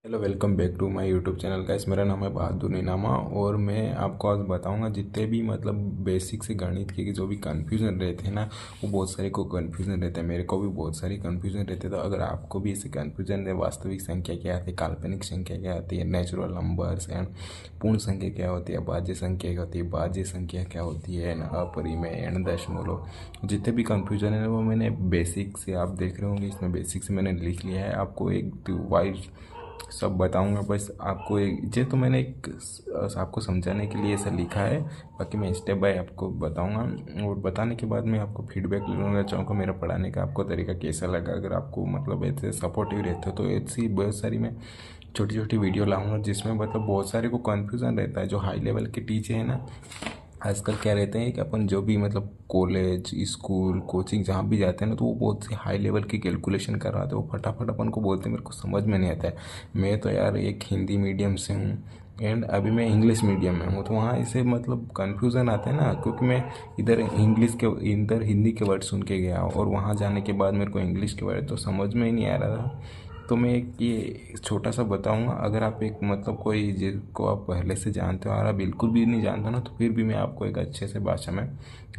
Hello, welcome back to my YouTube channel guys. मेरा नाम है बहादुर नीनामा और मैं आपको आज बताऊंगा जितने भी मतलब बेसिक से गणित के जो भी कन्फ्यूज़न रहते हैं ना, वो बहुत सारे को कन्फ्यूज़न रहता है। मेरे को भी बहुत सारी कन्फ्यूज़न रहते हैं। तो अगर आपको भी ऐसे कन्फ्यूज़न है, वास्तविक संख्या क्या आती है, काल्पनिक संख्या क्या आती है, नेचुरल नंबर्स एंड पूर्ण संख्या क्या होती है, भाज्य संख्या क्या होती है, भाज्य संख्या क्या होती है, अपरिमेय एंड दशमलव, जितने भी कन्फ्यूजन है वो मैंने बेसिक से, आप देख रहे होंगे इसमें बेसिक से मैंने लिख लिया है। आपको एक वाइज सब बताऊंगा, बस आपको एक ये तो मैंने एक आपको समझाने के लिए ऐसा लिखा है। बाकी मैं स्टेप बाय आपको बताऊंगा और बताने के बाद मैं आपको फीडबैक लूँगा चाहूँगा मेरा पढ़ाने का आपको तरीका कैसा लगा। अगर आपको मतलब ऐसे सपोर्टिव रहते हो तो ऐसी बहुत सारी मैं छोटी छोटी वीडियो लाऊंगा जिसमें मतलब बहुत सारे को कन्फ्यूज़न रहता है। जो हाई लेवल के टीचर है ना, आजकल क्या रहते हैं कि अपन जो भी मतलब कॉलेज स्कूल कोचिंग जहाँ भी जाते हैं ना, तो वो बहुत सी हाई लेवल की कैलकुलेशन करवाते हैं। वो फटाफट अपन को बोलते हैं, मेरे को समझ में नहीं आता है। मैं तो यार एक हिंदी मीडियम से हूँ एंड अभी मैं इंग्लिश मीडियम में हूँ, तो वहाँ ऐसे मतलब कन्फ्यूज़न आते हैं ना, क्योंकि मैं इधर हिंदी के वर्ड सुन के गया और वहाँ जाने के बाद मेरे को इंग्लिश के वर्ड तो समझ में ही नहीं आ रहा था। तो मैं एक ये छोटा सा बताऊंगा। अगर आप एक मतलब कोई जिसको आप पहले से जानते हो और आप बिल्कुल भी नहीं जानते ना, तो फिर भी मैं आपको एक अच्छे से भाषा में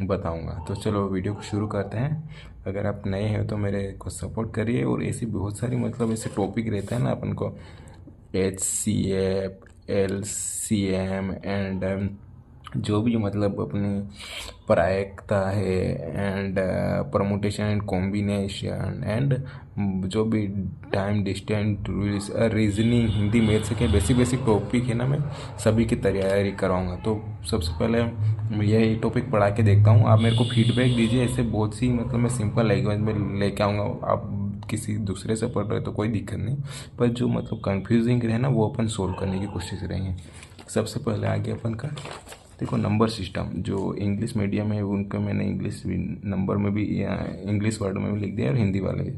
बताऊंगा। तो चलो वीडियो को शुरू करते हैं। अगर आप नए हैं तो मेरे को सपोर्ट करिए। और ऐसी बहुत सारी मतलब ऐसे टॉपिक रहता है ना, अपन को HCF LCM एंड जो भी मतलब अपनी प्रायिकता है and permutation and combination and जो भी time distant reasoning, Hindi math से क्या बेसिक बेसिक टॉपिक है ना, मैं सभी की तैयारी कराऊंगा। तो सबसे पहले मैं यही टॉपिक पढ़ा के देखता हूँ, आप मेरे को फीडबैक दीजिए। ऐसे बहुत सी मतलब मैं सिंपल लैंग्वेज में लेके आऊँगा। आप किसी दूसरे से पढ़ रहे तो कोई दिक्कत नहीं, पर जो मतलब कंफ्यूजिंग रहे ना वो अपन सोल्व करने की कोशिश करेंगे। सबसे पहले आगे अपन का देखो, नंबर सिस्टम। जो इंग्लिश मीडियम है उनका मैंने इंग्लिश नंबर में भी इंग्लिश वर्ड में भी लिख दिया और हिंदी वाले भी।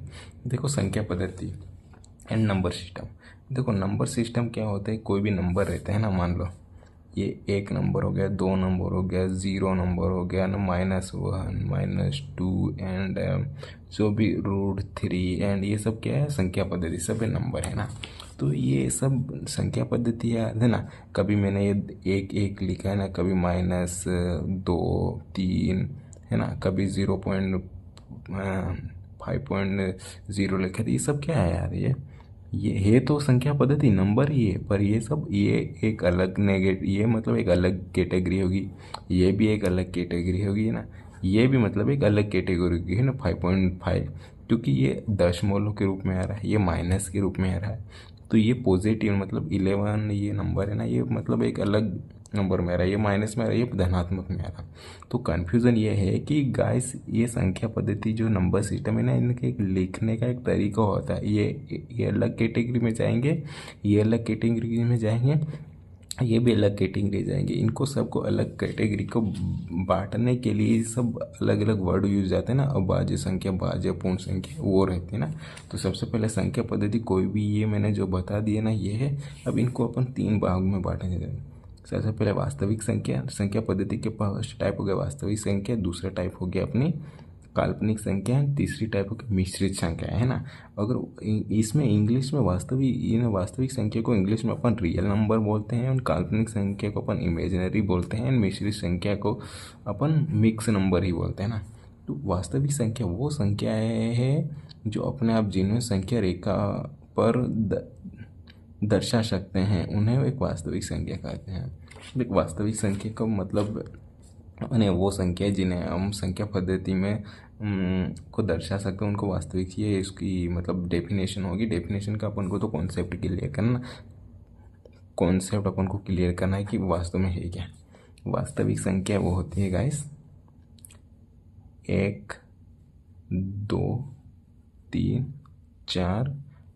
देखो, संख्या पद्धति एंड नंबर सिस्टम। देखो, नंबर सिस्टम क्या होता है, कोई भी नंबर रहता है ना, मान लो ये एक नंबर हो गया, दो नंबर हो गया, ज़ीरो नंबर हो गया ना, -1 -2 एंड जो भी √3 एंड ये सब क्या है, संख्या पद्धति, सब ये नंबर है ना। तो ये सब संख्या पद्धति है ना। कभी मैंने ये एक एक लिखा है ना, कभी -2 3 है ना, कभी 0.5.0 लिखा था। ये सब क्या है यार, ये है तो संख्या पद्धति, नंबर ही है, पर ये सब ये एक अलग ये मतलब एक अलग कैटेगरी होगी। ये भी एक अलग कैटेगरी होगी ना। ये भी मतलब एक अलग कैटेगरी की है ना, 5.5, क्योंकि ये दशमलव के रूप में आ रहा है, ये माइनस के रूप में आ रहा है। तो ये पॉजिटिव मतलब 11 ये नंबर है ना, ये मतलब एक अलग नंबर में आ रहा है, ये माइनस में आ रहा है, ये धनात्मक में आ रहा है। तो कन्फ्यूज़न ये है कि गाइस, ये संख्या पद्धति जो नंबर सिस्टम है ना, इनके एक लिखने का एक तरीका होता है। ये अलग कैटेगरी में जाएंगे, ये अलग कैटेगरी में जाएंगे, ये भी अलग कैटेगरी जाएंगे। इनको सबको अलग कैटेगरी को बांटने के लिए सब अलग अलग वर्ड यूज जाते हैं ना। अब भाज्य संख्या, भाज्य पूर्ण संख्या वो रहती है ना। तो सबसे पहले संख्या पद्धति कोई भी, ये मैंने जो बता दिया ना, ये है। अब इनको अपन 3 भाग में बांटेंगे। सबसे पहले वास्तविक संख्या। संख्या पद्धति के फर्स्ट टाइप हो गया वास्तविक संख्या, दूसरा टाइप हो गया अपनी काल्पनिक संख्या, तीसरी टाइप हो गई मिश्रित संख्या, है ना। अगर इसमें इंग्लिश में वास्तविक संख्या को इंग्लिश में अपन रियल नंबर बोलते हैं, और काल्पनिक संख्या को अपन इमेजिनरी बोलते हैं, और मिश्रित संख्या को अपन मिक्स नंबर ही बोलते हैं ना। तो वास्तविक संख्या वो संख्या है जो अपने आप जिन्हें संख्या रेखा पर दर्शा सकते हैं, उन्हें एक वास्तविक संख्या कहते हैं। एक वास्तविक संख्या का मतलब उन्हें वो संख्या जिन्हें हम संख्या पद्धति में को दर्शा सकते हैं, उनको वास्तविक, ये इसकी मतलब डेफिनेशन होगी। डेफिनेशन का अपन को तो कॉन्सेप्ट अपन को क्लियर करना है कि वास्तव में है क्या। वास्तविक संख्या वो होती है गाइस 1 2 3 4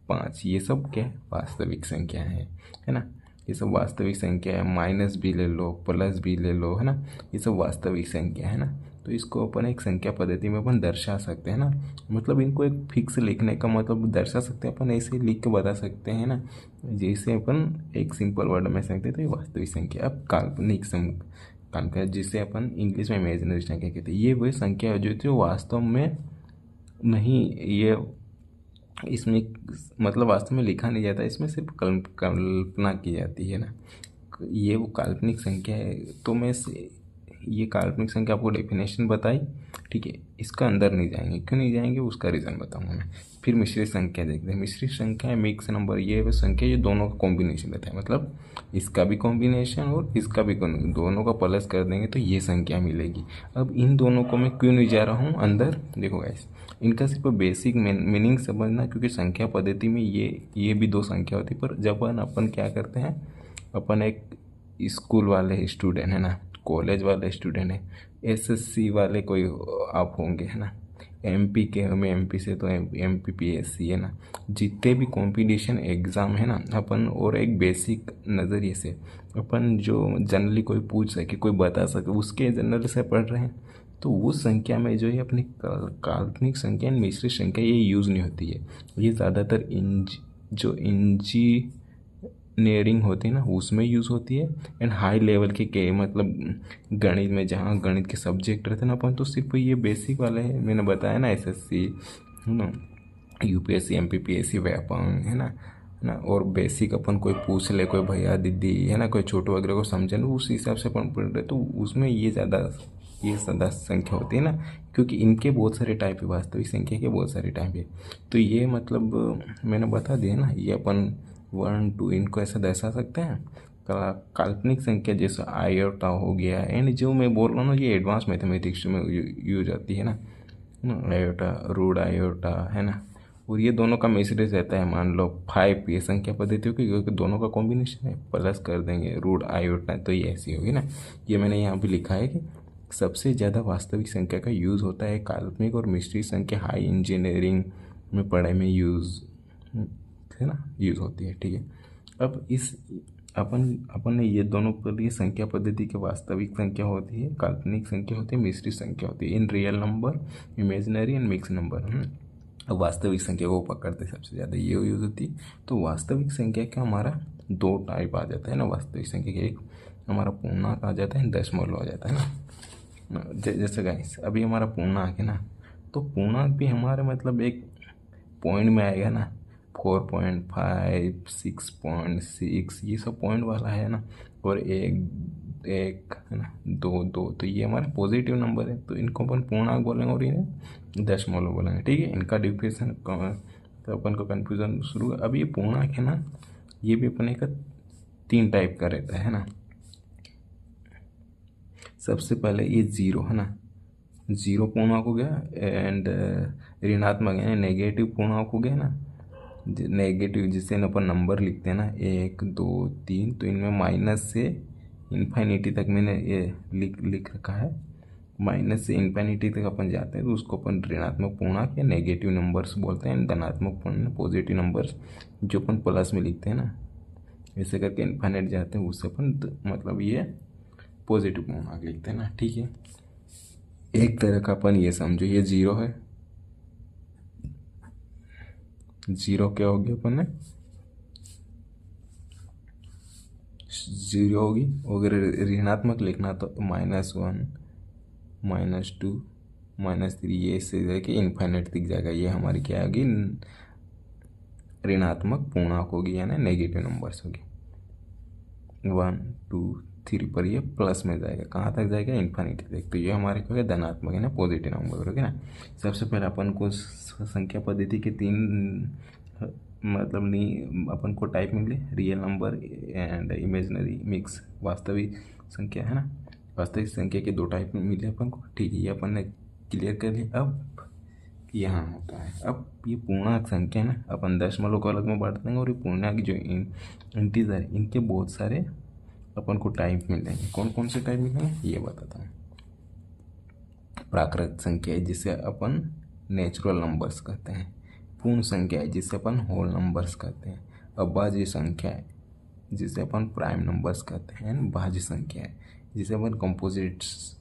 5, ये सब क्या है, वास्तविक संख्या है ना। ये सब वास्तविक संख्या है। माइनस भी ले लो, प्लस भी ले लो, है ना। ये सब वास्तविक संख्या है ना। तो इसको अपन एक संख्या पद्धति में अपन दर्शा सकते हैं ना। मतलब इनको एक फिक्स लिखने का मतलब दर्शा सकते हैं अपन, ऐसे लिख के बता सकते हैं ना, जैसे अपन एक सिंपल वर्ड में सकते हैं। तो ये वास्तविक संख्या। अब काल्पनिक जिसे अपन इंग्लिश में इमेजिनरी संख्या कहते हैं, ये वही संख्या है जो वास्तव में नहीं, ये इसमें मतलब वास्तव में लिखा नहीं जाता, इसमें सिर्फ कल्पना की जाती है ना। ये वो काल्पनिक संख्या है। तो मैं ये काल्पनिक संख्या आपको डेफिनेशन बताई, ठीक है। इसका अंदर नहीं जाएंगे, क्यों नहीं जाएंगे उसका रीज़न बताऊंगा मैं। फिर मिश्रित संख्या देखते हैं। मिश्रित संख्या है मिक्स नंबर, ये वो संख्या ये दोनों का कॉम्बिनेशन रहता है, मतलब इसका भी कॉम्बिनेशन और इसका भी दोनों का प्लस कर देंगे तो ये संख्या मिलेगी। अब इन दोनों को मैं क्यों नहीं जा रहा हूँ अंदर, देखो गाइस, इनका सिर्फ बेसिक मीनिंग समझना, क्योंकि संख्या पद्धति में ये भी दो संख्या होती है। पर जब अपन क्या करते हैं, अपन एक स्कूल वाले स्टूडेंट है ना, कॉलेज वाले स्टूडेंट है, एसएससी वाले कोई आप होंगे है ना, एमपी के, हमें एमपी से तो एमपीपीएससी है ना, जितने भी कंपटीशन एग्ज़ाम है ना, अपन और एक बेसिक नज़रिए से अपन जो जनरली कोई पूछ सके, कोई बता सके, उसके जनरल से पढ़ रहे हैं। तो उस संख्या में जो है अपनी काल्पनिक संख्या मिश्रित संख्या ये यूज़ नहीं होती है। ये ज़्यादातर जो इंजीनियरिंग होती है ना उसमें यूज़ होती है। एंड हाई लेवल के मतलब गणित में, जहाँ गणित के सब्जेक्ट रहते हैं ना, अपन तो सिर्फ ये बेसिक वाले है, मैंने बताया ना, एसएससी है ना, यूपीएससी एमपीपीएससी व्यापम है ना, और बेसिक अपन कोई पूछ ले, कोई भैया दीदी है ना, कोई छोटो वगैरह को समझन, उस हिसाब से अपन पढ़ रहे, तो उसमें ये ज़्यादा संख्या होती है ना, क्योंकि इनके बहुत सारे टाइप है, वास्तविक संख्या के बहुत सारे टाइप है। तो ये मतलब मैंने बता दिया ना, ये अपन 1 2 इनको ऐसा दर्शा सकते हैं। काल्पनिक संख्या जैसे आयोटा हो गया, एंड जो मैं बोल रहा हूँ ना ये एडवांस मैथमेटिक्स में यूज आती है ना, आयोटा, रूट आयोटा है ना, और ये दोनों का मिश्रित रहता है। मान लो 5, ये संख्या पद्धति होगी क्योंकि दोनों का कॉम्बिनेशन है, प्लस कर देंगे रूट आयोटा, तो ये ऐसी होगी ना। ये मैंने यहाँ भी लिखा है कि सबसे ज़्यादा वास्तविक संख्या का यूज़ होता है काल्पनिक और मिश्रित संख्या हाई इंजीनियरिंग में पढ़ाई में यूज़ है ना, यूज़ होती है, ठीक है। अब इस अपन ने ये दोनों पर ये संख्या पद्धति के वास्तविक संख्या होती है, काल्पनिक संख्या होती है, मिश्रित संख्या होती है, in real number, imaginary and mix number. अब वास्तविक संख्या को पकड़ते सबसे ज़्यादा ये यूज़ होती है। तो वास्तविक संख्या का हमारा दो टाइप आ जाता है ना, वास्तविक संख्या के, एक हमारा पूर्णांक आ जाता है, दशमलव आ जाता है ना। जैसे गाइस अभी हमारा पूर्णांक है ना, तो पूर्णांक भी हमारे मतलब एक पॉइंट में आएगा ना, 4.5 6.6 ये सब पॉइंट वाला है ना, और एक एक है ना, 2 2, तो ये हमारे पॉजिटिव नंबर है, तो इनको अपन पूर्णांक बोलेंगे और इन्हें दशमलव बोलेंगे, ठीक है। इनका डिफिनेशन तो अपन को कन्फ्यूज़न शुरू। अब ये पूर्णांक है ना, ये भी अपने का 3 टाइप का रहता है ना। सबसे पहले ये जीरो है ना, जीरो पूर्णांक हो गया, एंड ऋणात्मक है नेगेटिव पूर्णांक हो गया ना, नेगेटिव जिससे अपन नंबर लिखते हैं ना 1 2 3, तो इनमें माइनस से इन्फाइनिटी तक मैंने ये लिख रखा है। माइनस से इन्फाइनिटी तक अपन जाते हैं तो उसको अपन ऋणात्मक पूर्णांक या नेगेटिव नंबर्स बोलते हैं। धनात्मक पूर्णांक पॉजिटिव नंबर्स जो अपन प्लस में लिखते हैं ना, ऐसे करके इन्फाइनाइट जाते हैं, उससे अपन मतलब ये पॉजिटिव पूर्णांक लिखते हैं ना, ठीक है। एक तरह का अपन ये समझो, ये जीरो है, जीरो क्या होगी अपन ने, जीरो होगी। अगर ऋणात्मक लिखना तो -1 -2 -3, ये इससे जाके इन्फाइनाइट दिख जाएगा, ये हमारी क्या होगी, ऋणात्मक पूर्णांक होगी, यानी नेगेटिव नंबर्स होगी। 1 2 3 पर ये प्लस में जाएगा, कहाँ तक जाएगा, इन्फाइनिटी तक। तो ये हमारे क्या धनात्मक है ना, पॉजिटिव नंबर हो गया ना। सबसे पहले अपन को संख्या पद्धति के 3 मतलब नहीं, अपन को टाइप मिले, real number and imaginary mix, वास्तविक संख्या है ना। वास्तविक संख्या के 2 टाइप में मिले अपन को, ठीक है, ये अपन ने क्लियर कर लिया। अब यहाँ होता है, अब ये पूर्णांक संख्या ना अपन दशमलव को अलग में बांट देंगे, और ये पूर्णांक जो इंटीजर इनके बहुत सारे अपन को टाइप मिलेंगे। कौन कौन से टाइप मिलेंगे ये बताता हूँ। प्राकृत संख्या है जिसे अपन नेचुरल नंबर्स कहते हैं। पूर्ण संख्या है जिसे अपन होल नंबर्स कहते हैं। अभाज्य संख्या है जिसे अपन प्राइम नंबर्स कहते हैं। भाज्य संख्या है जिसे अपन कंपोजिट्स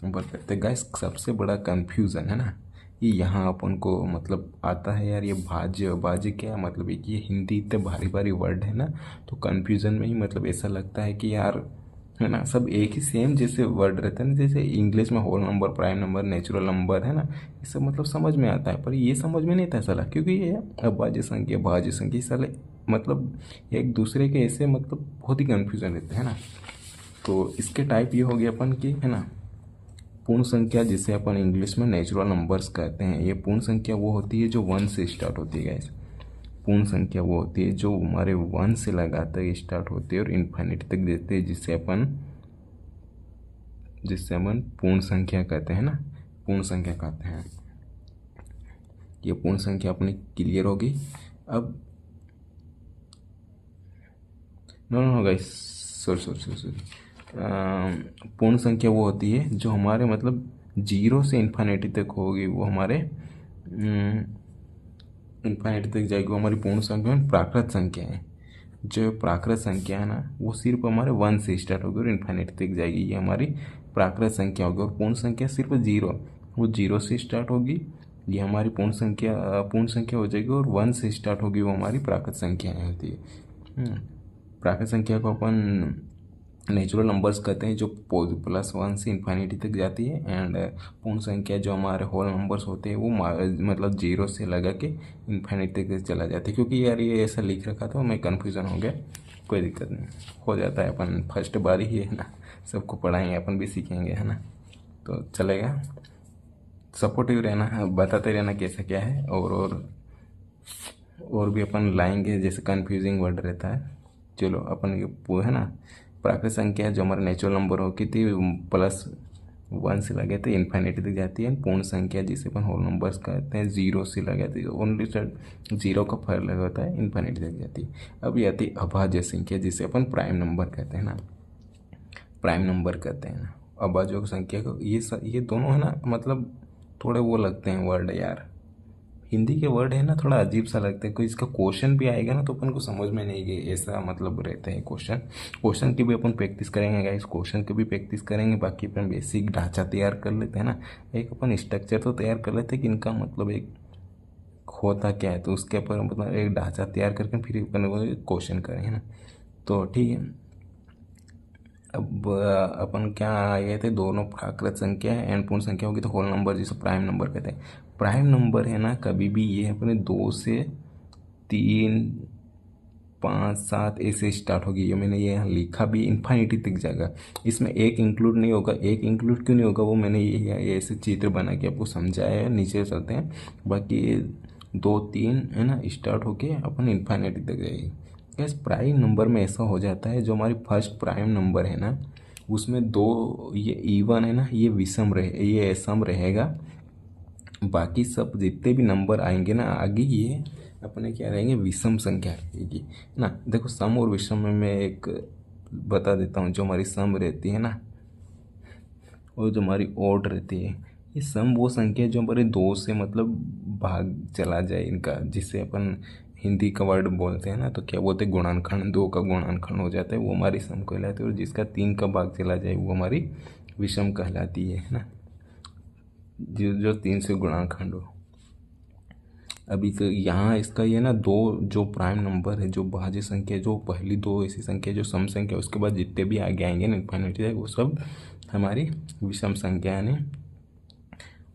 नंबर कहते हैं। गाइस सबसे बड़ा कंफ्यूजन है ना ये यहाँ अपन को मतलब आता है यार, ये भाज्य क्या है, मतलब एक ये हिंदी इतने भारी भारी वर्ड है ना, तो कन्फ्यूज़न में ही मतलब ऐसा लगता है कि यार है ना, सब एक ही सेम जैसे वर्ड रहते हैं ना, जैसे इंग्लिश में whole number, prime number, natural number, है ना, ये सब मतलब समझ में आता है, पर ये समझ में नहीं आता साला, क्योंकि ये अभाज्य संख्या, भाज्य संख्या साले मतलब एक दूसरे के ऐसे मतलब बहुत ही कन्फ्यूजन रहते हैं ना। तो इसके टाइप ये हो गया अपन की, है ना, पूर्ण संख्या जिसे अपन इंग्लिश में नेचुरल नंबर्स कहते हैं। ये पूर्ण संख्या वो होती है जो वन से स्टार्ट होती है गाइस। पूर्ण संख्या वो होती है जो हमारे वन से लगातार स्टार्ट होती है और इन्फिनिटी तक देते हैं, जिससे अपन पूर्ण संख्या कहते हैं ना, पूर्ण संख्या कहते हैं। ये पूर्ण संख्या अपनी क्लियर होगी। अब नो नो गाइस, सॉरी, पूर्ण संख्या वो होती है जो हमारे मतलब जीरो से इन्फिनिटी तक होगी, वो हमारे इन्फिनिटी तक जाएगी, वो हमारी पूर्ण संख्या में प्राकृत संख्या है। जो प्राकृत संख्या है ना, वो सिर्फ हमारे वन से स्टार्ट होगी और इन्फिनिटी तक जाएगी, ये हमारी प्राकृत संख्या होगी। और पूर्ण संख्या सिर्फ जीरो, वो जीरो से स्टार्ट होगी, ये हमारी पूर्ण संख्या हो जाएगी, और वन से स्टार्ट होगी, वो हमारी प्राकृत संख्या होती है। प्राकृत संख्या को अपन नेचुरल नंबर्स कहते हैं, जो +1 से इन्फिनिटी तक जाती है। एंड पूर्ण संख्या जो हमारे होल नंबर्स होते हैं वो मतलब जीरो से लगा के इन्फिनिटी तक चला जाता है। क्योंकि यार ये ऐसा लिख रखा था, मैं कन्फ्यूज़न हो गया, कोई दिक्कत नहीं, हो जाता है, अपन फर्स्ट बार ही है ना, सबको पढ़ाएंगे, अपन भी सीखेंगे, है ना, तो चलेगा। सपोर्टिव रहना, बताते रहना कैसा क्या है, और भी अपन लाएंगे, जैसे कन्फ्यूजिंग वर्ड रहता है। चलो अपन ये है ना, प्राकृत संख्या जो हमारा नेचुरल नंबर हो कितनी +1 से लगे थे इन्फिनिटी तक जाती है। पूर्ण संख्या जिसे अपन होल नंबर्स कहते हैं, जीरो से लगे थे, ओनली जीरो का फर्क लगा होता है, इन्फिनिटी तक जाती है। अब ये आती है अभाज्य संख्या जिसे अपन प्राइम नंबर कहते हैं ना, प्राइम नंबर कहते हैं ना। अभाज्य संख्या को ये दोनों है ना, मतलब थोड़े वो लगते हैं वर्ड यार, हिंदी के वर्ड है ना, थोड़ा अजीब सा लगता है। कोई इसका क्वेश्चन भी आएगा ना तो अपन को समझ में नहीं गए, ऐसा मतलब रहता है। क्वेश्चन की भी अपन प्रैक्टिस करेंगे गाइस, क्वेश्चन की भी प्रैक्टिस करेंगे। बाकी अपन बेसिक ढांचा तैयार कर लेते हैं ना, एक अपन स्ट्रक्चर तो तैयार कर लेते हैं कि इनका मतलब एक होता क्या है, तो उसके ऊपर मतलब एक ढांचा तैयार करके फिर अपन क्वेश्चन करें, है ना। तो ठीक है, अब अपन क्या आ गए थे, दोनों प्राकृत संख्या है एंड पूर्ण संख्या होगी तो होल नंबर जिसे प्राइम नंबर कहते हैं। प्राइम नंबर है ना, कभी भी ये अपने 2 से 3, 5, 7 ऐसे स्टार्ट होगी। ये मैंने ये यहाँ लिखा भी, इन्फिनिटी तक जाएगा, इसमें एक इंक्लूड नहीं होगा। एक इंक्लूड क्यों नहीं होगा, वो मैंने ये ऐसे चित्र बना के आपको समझाया है। नीचे चलते हैं, बाकी 2, 3 है ना, स्टार्ट होके अपन इन्फिनिटी तक जाएगी। गैस प्राइम नंबर में ऐसा हो जाता है, जो हमारी फर्स्ट प्राइम नंबर है ना, उसमें दो ये इवन है ना, ये विषम ये सम रहेगा। बाकी सब जितने भी नंबर आएंगे ना आगे, ये अपने क्या रहेंगे, विषम संख्या रहेगी ना। देखो सम और विषम में मैं एक बता देता हूँ। जो हमारी सम रहती है ना, और जो हमारी ओड रहती है, ये सम वो संख्या जो हमारे 2 से मतलब भाग चला जाए इनका, जिसे अपन हिंदी का वर्ड बोलते हैं ना, तो क्या बोलते हैं, गुणनखंड। 2 का गुणनखंड हो जाता है, वो हमारी सम कहलाती है। और जिसका 3 का भाग चला जाए वो हमारी विषम कहलाती है ना, जो 3 से गुणनखंड हो। अभी तो यहाँ इसका ये ना, 2 जो प्राइम नंबर है, जो भाज्य संख्या, जो पहली 2 ऐसी संख्या जो सम संख्या, उसके बाद जितने भी आगे आएंगे ना इन्फिनिटी, वो सब हमारी विषम संख्या यानी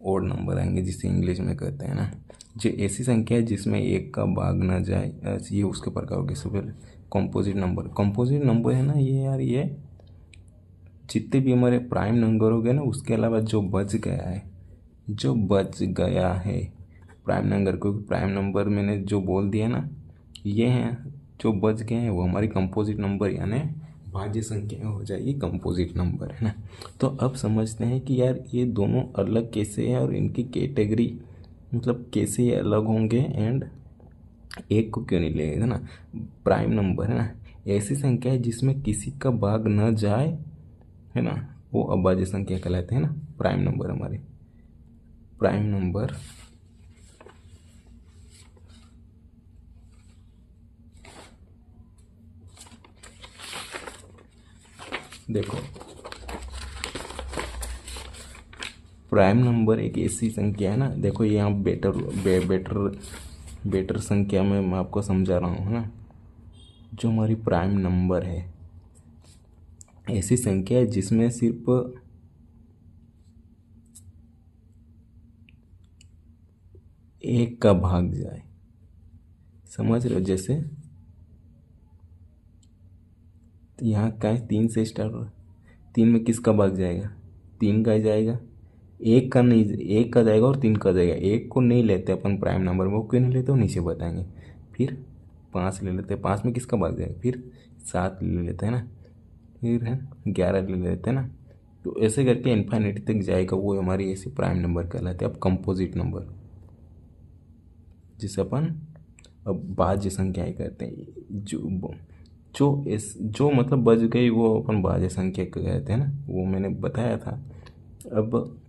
ओड नंबर आएंगे, जिसे इंग्लिश में कहते हैं ना। जो ऐसी संख्या है जिसमें 1 का भाग ना जाए, ये उसके प्रकार होगी। सब कॉम्पोजिट नंबर है ना, ये यार, ये जितने भी हमारे प्राइम नंबर हो गए ना, उसके अलावा जो बच गया है प्राइम नंबर, क्योंकि प्राइम नंबर मैंने जो बोल दिया ना, ये हैं जो बच गए हैं, वो हमारी कंपोजिट नंबर यानी भाज्य संख्या हो जाएगी, कंपोजिट नंबर, है ना। तो अब समझते हैं कि यार ये दोनों अलग कैसे हैं, और इनकी कैटेगरी मतलब कैसे ये अलग होंगे, एंड एक को क्यों नहीं लेंगे, है ना। प्राइम नंबर है ना, ऐसी संख्या है जिसमें किसी का भाग न जाए, है ना, वो अभाज्य संख्या कहलाते हैं ना। प्राइम नंबर हमारे, प्राइम नंबर देखो, प्राइम नंबर एक ऐसी संख्या है ना, देखो ये यहाँ बेटर संख्या में मैं आपको समझा रहा हूँ, है ना। जो हमारी प्राइम नंबर है, ऐसी संख्या है जिसमें सिर्फ एक का भाग जाए। समझ रहे हो? जैसे यहाँ का है, 3 से स्टार्ट हो रहा है, 3 में किसका भाग जाएगा? 3 का ही जाएगा। एक का नहीं, एक का जाएगा और 3 का जाएगा। एक को नहीं लेते अपन प्राइम नंबर में, वो क्यों नहीं लेते वो नीचे बताएंगे। फिर 5 ले लेते हैं, 5 में किसका भाग जाएगा? फिर 7 ले लेते हैं ना, फिर है 11 ले लेते हैं ना। तो ऐसे करके इन्फाइनिटी तक जाएगा, वो हमारी ऐसी प्राइम नंबर कहलाते हैं। अब कंपोजिट नंबर, जिसे अपन अब भाज्य संख्याएं कहते हैं। जो मतलब बच गई वो अपन भाज्य संख्या कहते हैं ना, वो मैंने बताया था। अब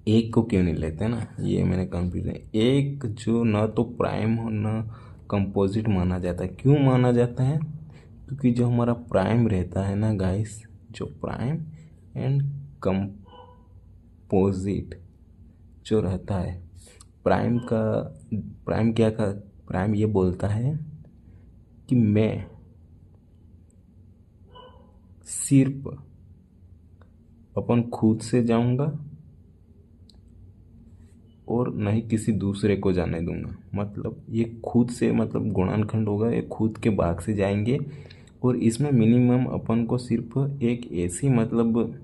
एक को क्यों नहीं लेते ना, ये मैंने कंफ्यूजन। एक जो न तो प्राइम हो न कंपोजिट माना जाता है। क्यों माना जाता है? क्योंकि जो हमारा प्राइम रहता है ना गाइस, जो प्राइम एंड कंपोजिट जो रहता है, प्राइम का प्राइम क्या का प्राइम ये बोलता है कि मैं सिर्फ अपन खुद से जाऊंगा और न ही किसी दूसरे को जाने दूंगा। मतलब ये खुद से मतलब गुणनखंड होगा, ये खुद के भाग से जाएंगे। और इसमें मिनिमम अपन को सिर्फ एक ऐसी मतलब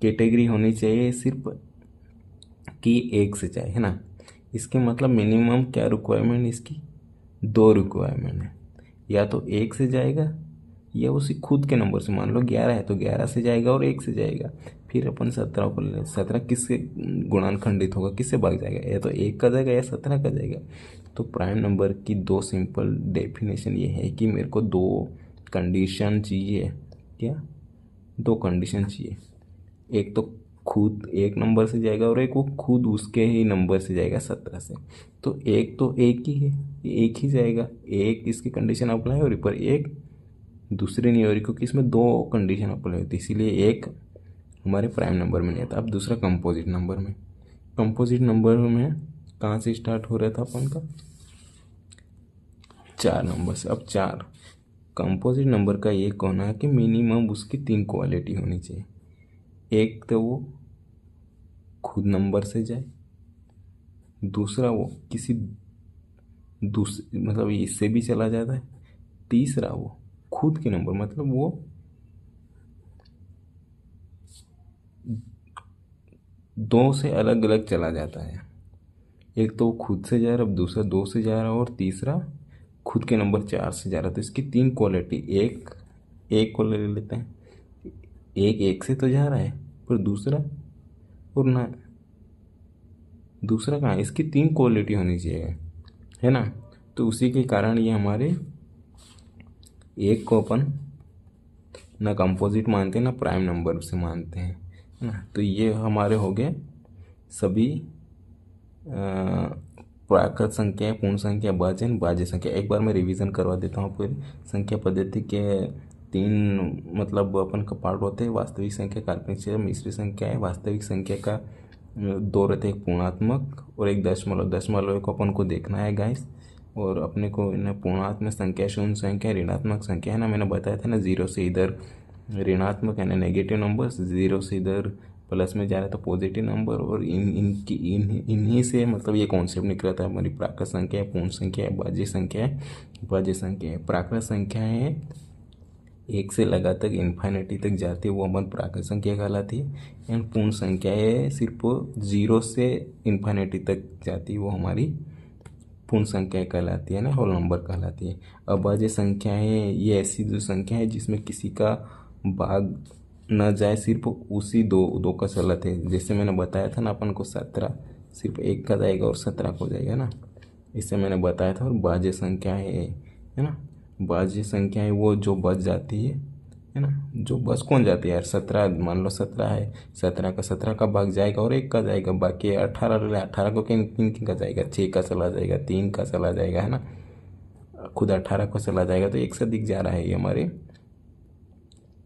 कैटेगरी होनी चाहिए सिर्फ कि एक से जाए, है ना। इसके मतलब मिनिमम क्या रिक्वायरमेंट इसकी? 2 रिक्वायरमेंट है। या तो एक से जाएगा या उसी खुद के नंबर से, मान लो 11 है तो 11 से जाएगा और 1 से जाएगा। फिर अपन 17 पर ले, 17 किससे गुणानखंडित होगा, किससे भाग जाएगा? या तो 1 का जाएगा या 17 का जाएगा। तो प्राइम नंबर की 2 सिंपल डेफिनेशन ये है कि मेरे को 2 कंडीशन चाहिए। क्या? 2 कंडीशन चाहिए। एक तो खुद एक नंबर से जाएगा और एक वो खुद उसके ही नंबर से जाएगा 17 से। तो एक ही है, एक ही जाएगा। एक इसकी कंडीशन अप्लाई हो रही, पर एक दूसरी नहीं हो रही, क्योंकि इसमें 2 कंडीशन अप्लाई होती है, इसीलिए एक हमारे प्राइम नंबर में नहीं आता। अब दूसरा कंपोजिट नंबर में, कंपोजिट नंबर में कहाँ से स्टार्ट हो रहा था अपन का? 4 नंबर से। अब 4 कंपोजिट नंबर का ये कहना है कि मिनिमम उसकी 3 क्वालिटी होनी चाहिए। एक तो वो खुद नंबर से जाए, दूसरा वो किसी दूसरे मतलब इससे भी चला जाता है, तीसरा वो खुद के नंबर मतलब वो 2 से अलग अलग चला जाता है। एक तो वो खुद से जा रहा है, अब दूसरा 2 से जा रहा है, और तीसरा खुद के नंबर 4 से जा रहा है। तो इसकी 3 क्वालिटी। एक एक को ले लेते हैं, एक से तो जा रहा है, पर दूसरा और ना, दूसरा कहाँ है? इसकी 3 क्वालिटी होनी चाहिए, है ना। तो उसी के कारण ये हमारे एक को अपन ना कंपोजिट मानते हैं ना प्राइम नंबर से मानते हैं, है ना। तो ये हमारे हो गए सभी प्राकृत संख्या, पूर्ण संख्या, भाज्य, भाज्य संख्या। एक बार मैं रिवीजन करवा देता हूँ पूरी। संख्या पद्धति के 3 मतलब अपन का पार्ट होते हैं: वास्तविक संख्या, काल्पनिक संख्या, मिश्र संख्या है। वास्तविक संख्या का 2 रहते हैं, एक पूर्णात्मक और एक दशमलव। दशमलव को अपन को देखना है गाइस। और अपने को पूर्णात्मक संख्या, शून्य संख्या, ऋणात्मक संख्या, है ना। मैंने बताया था ना, 0 से इधर ऋणात्मक है ना नेगेटिव नंबर, 0 से इधर प्लस में जा रहा था पॉजिटिव नंबर। और इन्हीं से मतलब ये कॉन्सेप्ट निकला था हमारी प्राकृत संख्या है, पूर्ण संख्या है, भाज्य संख्या है, भाज्य संख्या है। प्राकृत संख्या है 1 से लगातार इन्फाइनिटी तक जाती है, वो हमारी प्राकृत संख्या कहलाती है। एंड पूर्ण संख्या है सिर्फ 0 से इन्फाइनिटी तक जाती है, वो हमारी पूर्ण संख्या कहलाती है ना, होल नंबर कहलाती है। अभाज्य संख्या है ये ऐसी जो संख्या है जिसमें किसी का भाग न जाए, सिर्फ उसी दो का चलत है। जैसे मैंने बताया था ना अपन को 17 सिर्फ 1 का जाएगा और 17 को जाएगा ना, इससे मैंने बताया था। और भाज्य संख्या है ना, भाज्य संख्या है वो जो बच जाती है ना। जो बस कौन जाती है यार? 17 मान लो 17 है, 17 का भाग जाएगा और 1 का जाएगा, बाकी 18 18 को किन किन का जाएगा? 6 का चला जाएगा, 3 का चला जाएगा, है ना। खुद 18 को चला जाएगा, तो 1 से दिख जा रहा है।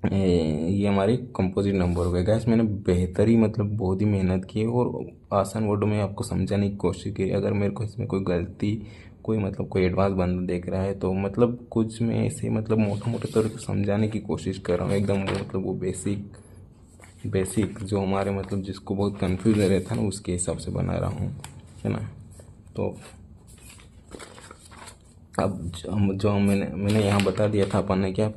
ये हमारे कंपोजिट नंबर हो गए गाइस। मैंने बेहतर ही मतलब बहुत ही मेहनत की और आसान वर्डों में आपको समझाने की कोशिश की। अगर मेरे को इसमें कोई गलती, कोई मतलब कोई एडवांस बंदा देख रहा है तो मतलब कुछ मैं ऐसे मतलब मोटा मोटे तौर पे समझाने की कोशिश कर रहा हूँ एकदम मतलब वो बेसिक बेसिक जो हमारे मतलब जिसको बहुत कंफ्यूज रहता है ना उसके हिसाब से बना रहा हूँ, है ना। तो अब जो मैंने यहाँ बता दिया था अपन ने क्या,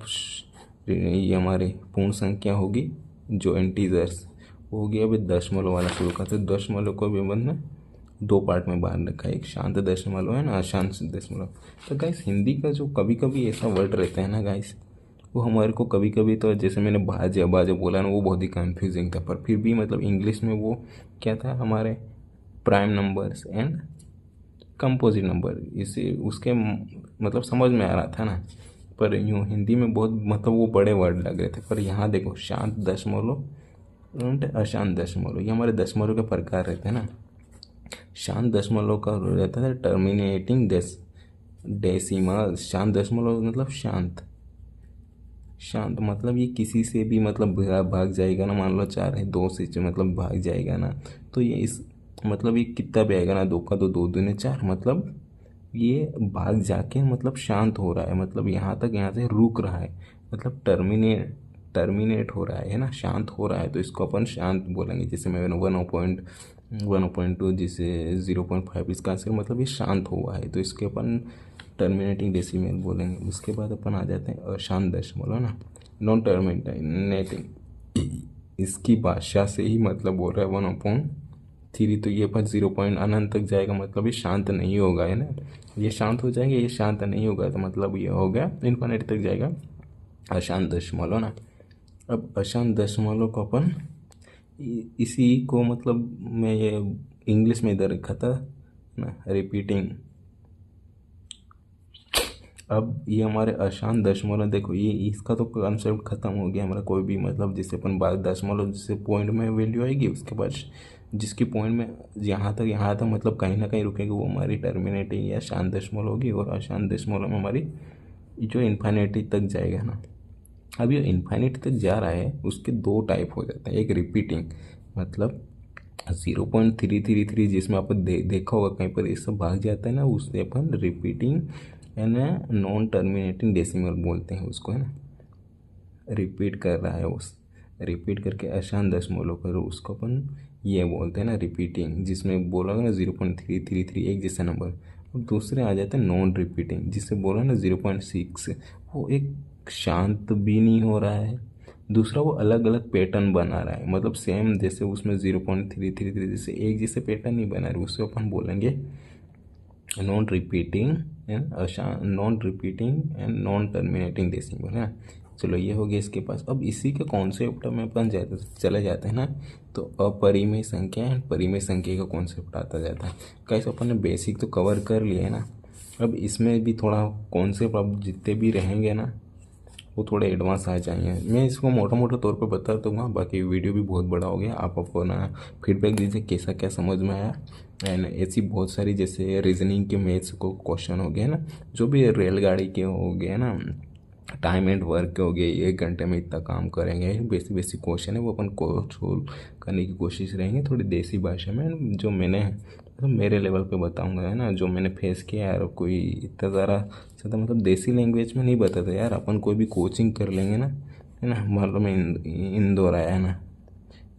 ये हमारी पूर्ण संख्या होगी जो इंटीजर्स होगी। अभी दशमलव वाला शुरू करते, दशमलव को भी बंद में दो पार्ट में बांध रखा है, एक शांत दशमलव है ना अशांत दशमलव। तो गाइस हिंदी का जो कभी कभी ऐसा वर्ड रहता है ना गाइस, वो हमारे को कभी कभी तो जैसे मैंने भाज्य बाजे बोला ना वो बहुत ही कंफ्यूजिंग था, पर फिर भी मतलब इंग्लिश में वो क्या था हमारे prime numbers and composite number, इसे उसके मतलब समझ में आ रहा था ना। पर यूँ हिंदी में बहुत मतलब वो बड़े वर्ड लग रहे थे। पर यहाँ देखो शांत दशमलव एंड अशांत दशमलव, ये हमारे दशमलव के प्रकार रहते हैं ना। शांत दशमलव का रहता है टर्मिनेटिंग डेसिमल। शांत दशमलव मतलब शांत, शांत मतलब ये किसी से भी मतलब भाग जाएगा ना, मान लो 4 है 2 से मतलब भाग जाएगा ना, तो ये इस मतलब ये कितना भी आएगा ना, 2 का 2 2 दूनी 4, मतलब ये भाग जाके मतलब शांत हो रहा है, मतलब यहाँ तक यहाँ से रुक रहा है, मतलब टर्मिनेट हो रहा है ना, शांत हो रहा है। तो इसको अपन शांत बोलेंगे। जैसे मैं 1.2 जिसे 0.5 इसका आंसर मतलब ये शांत हुआ है, तो इसके अपन टर्मिनेटिंग डेसिमल बोलेंगे। उसके बाद अपन आ जाते हैं अशांत दशमलव ना, नॉन टर्मिनेटिंग, इसकी भाषा से ही मतलब बोल रहा है 1/3, तो ये पर 0 पॉइंट अनंत तक जाएगा, मतलब ये शांत नहीं होगा, है ना। ये शांत हो जाएगा, ये शांत नहीं होगा, तो मतलब ये हो गया इन्फिनिटी तक जाएगा अशांत दशमलव ना। अब अशांत दशमलव को अपन इसी को मतलब मैं ये इंग्लिश में इधर रखा था ना, रिपीटिंग। अब ये हमारे अशांत दशमलव देखो, ये इसका तो कॉन्सेप्ट खत्म हो गया हमारा। कोई भी मतलब जिससे अपन 12 दशमलव जिससे पॉइंट में वैल्यू आएगी, उसके बाद जिसकी पॉइंट में यहाँ तक मतलब कहीं ना कहीं रुकेगी, वो हमारी टर्मिनेटिंग या शांत दशमलव होगी। और अशांत दशमलव में हमारी जो इन्फिनिटी तक जाएगा ना, अब ये इन्फिनिटी तक जा रहा है, उसके दो टाइप हो जाते हैं। एक रिपीटिंग मतलब 0.333 जिसमें अपन देखा होगा कहीं पर ये सब भाग जाता है ना, उससे अपन repeating and non terminating decimal बोलते हैं उसको, है ना। रिपीट कर रहा है उस रिपीट करके अशांत दशमलव करो, उसको अपन ये बोलते हैं ना रिपीटिंग, जिसमें बोला ना 0.333 एक जैसा नंबर। अब दूसरे आ जाते हैं नॉन रिपीटिंग, जिससे बोला ना 0.6, वो एक शांत भी नहीं हो रहा है, दूसरा वो अलग अलग पैटर्न बना रहा है, मतलब सेम जैसे उसमें 0.333 जैसे एक जैसे पैटर्न नहीं बना रहे, उससे अपन बोलेंगे non repeating and non terminating decimal, है ना। चलो ये हो गया इसके पास। अब इसी के कॉन्सेप्ट में अपन चले जाते हैं ना, तो अपरिमेय संख्या एंड परिमेय संख्या का कॉन्सेप्ट आता जाता है। कैसे अपन ने बेसिक तो कवर कर लिया है ना, अब इसमें भी थोड़ा कॉन्सेप्ट अब जितने भी रहेंगे ना वो थोड़े एडवांस आ जाएंगे। मैं इसको मोटा मोटा तौर पे बता दूंगा, बाकी वीडियो भी बहुत बड़ा हो गया। आप अपना फीडबैक दीजिए कैसा क्या समझ में आया। एंड ऐसी बहुत सारी जैसे रीजनिंग के मैथ्स को क्वेश्चन हो गए ना, जो भी रेलगाड़ी के हो गए ना, टाइम एंड वर्क के हो गए, 1 घंटे में इतना काम करेंगे, बेसिक बेसिक क्वेश्चन है वो अपन को सोल्व करने की कोशिश रहेंगे थोड़ी देसी भाषा में, जो मैंने तो मेरे लेवल पे बताऊंगा, है ना, जो मैंने फेस किया यार। कोई इतना ज़्यादा मतलब देसी लैंग्वेज में नहीं बताता यार, अपन कोई भी कोचिंग कर लेंगे ना, है ना। मान लो मैं इंदौर आया है ना,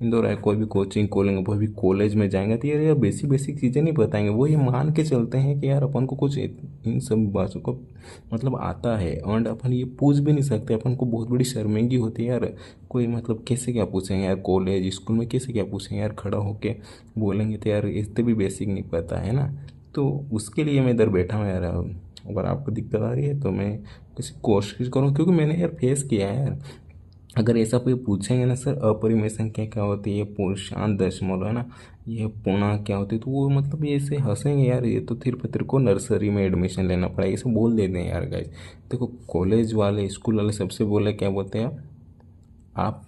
इंदौर आया, कोई भी कोचिंग खोलेंगे, कोई भी कॉलेज में जाएंगे, तो यार बेसिक बेसिक चीज़ें नहीं बताएंगे, वो ये मान के चलते हैं कि यार अपन को कुछ इन सब बातों को मतलब आता है, और अपन ये पूछ भी नहीं सकते, अपन को बहुत बड़ी शर्मिंदगी होती है यार। कोई मतलब कैसे क्या पूछेंगे यार, कॉलेज स्कूल में कैसे क्या पूछेंगे यार, खड़ा होके बोलेंगे तो यार इतने भी बेसिक नहीं पता है ना। तो उसके लिए मैं इधर बैठा हूँ यार। अगर आपको दिक्कत आ रही है तो मैं किसी कोशिश करूँ, क्योंकि मैंने यार फेस किया है यार। अगर ऐसा कोई पूछेंगे ना सर अपरिमेय संख्या क्या होती है, ये पूर्ण शांत दशमलव है ना, ये पूर्णांक क्या होती है, तो वो मतलब ये ऐसे हंसेंगे यार, ये तो तेरे को नर्सरी में एडमिशन लेना पड़ेगा, ऐसे बोल देते हैं यार गाइस। देखो कॉलेज वाले स्कूल वाले सबसे बोले क्या बोलते हैं, आप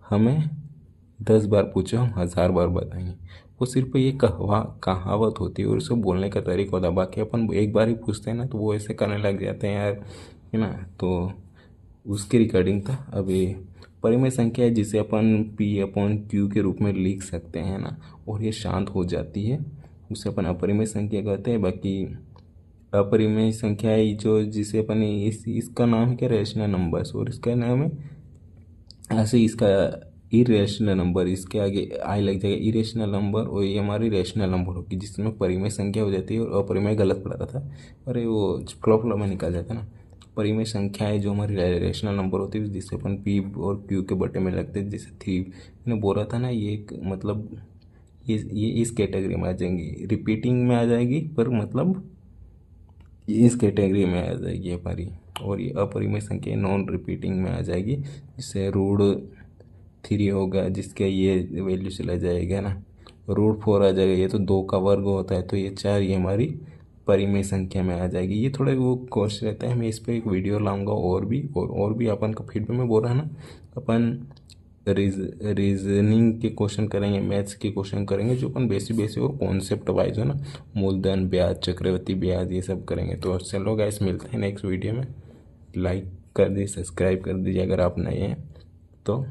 हमें 10 बार पूछो हम 1000 बार बताएंगे। वो सिर्फ ये कहावत होती है और उसको बोलने का तरीका होता है, बाकी अपन एक बार ही पूछते हैं ना तो वो ऐसे करने लग जाते हैं यार, है ना। तो उसके रिगार्डिंग था। अभी परिमेय संख्या है जिसे अपन P/Q के रूप में लिख सकते हैं ना, और ये शांत हो जाती है उसे अपन अपरिमेय संख्या कहते हैं। बाकी अपरिमेय संख्या है जो जिसे अपन इसका नाम है क्या, रेशनल नंबर्स, और इसका नाम है ऐसे इसका इरेशनल नंबर, इसके आगे आई लग जाएगा इरेशनल नंबर, और ये हमारी रेशनल नंबर होगी जिसमें परिमेय संख्या हो जाती है और अपरिमेय गलत पढ़ा था। अरे वो फ्लो में निकल जाता है ना। परिमेय संख्या है जो हमारी रेशनल नंबर होती है जिससे अपन पी और क्यू के बटे में लगते हैं, जैसे 3 मैंने बोला था ना। ये एक मतलब ये इस कैटेगरी में आ जाएंगी, रिपीटिंग में आ जाएगी, पर मतलब ये इस कैटेगरी में आ जाएगी हमारी। और ये अपरिमेय संख्या नॉन रिपीटिंग में आ जाएगी, जिससे √3 होगा, जिसका ये वैल्यू चला जाएगा ना, √4 आ जाएगा। ये तो 2 का वर्ग होता है, तो ये 4 ये हमारी परिमेय संख्या में आ जाएगी। ये थोड़ा वो कोर्स रहता है, मैं इस पर एक वीडियो लाऊंगा। और भी अपन का फीडबैक में बोल रहा है ना, अपन रीजनिंग के क्वेश्चन करेंगे, मैथ्स के क्वेश्चन करेंगे जो अपन बेसिक और कॉन्सेप्ट वाइज है ना, मूलधन ब्याज, चक्रवृद्धि ब्याज, ये सब करेंगे। तो चलो गाइस, मिलते हैं नेक्स्ट वीडियो में। लाइक कर दीजिए, सब्सक्राइब कर दीजिए अगर आप नए हैं तो।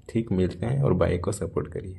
ठीक, मिलते हैं, और भाई को सपोर्ट करिए।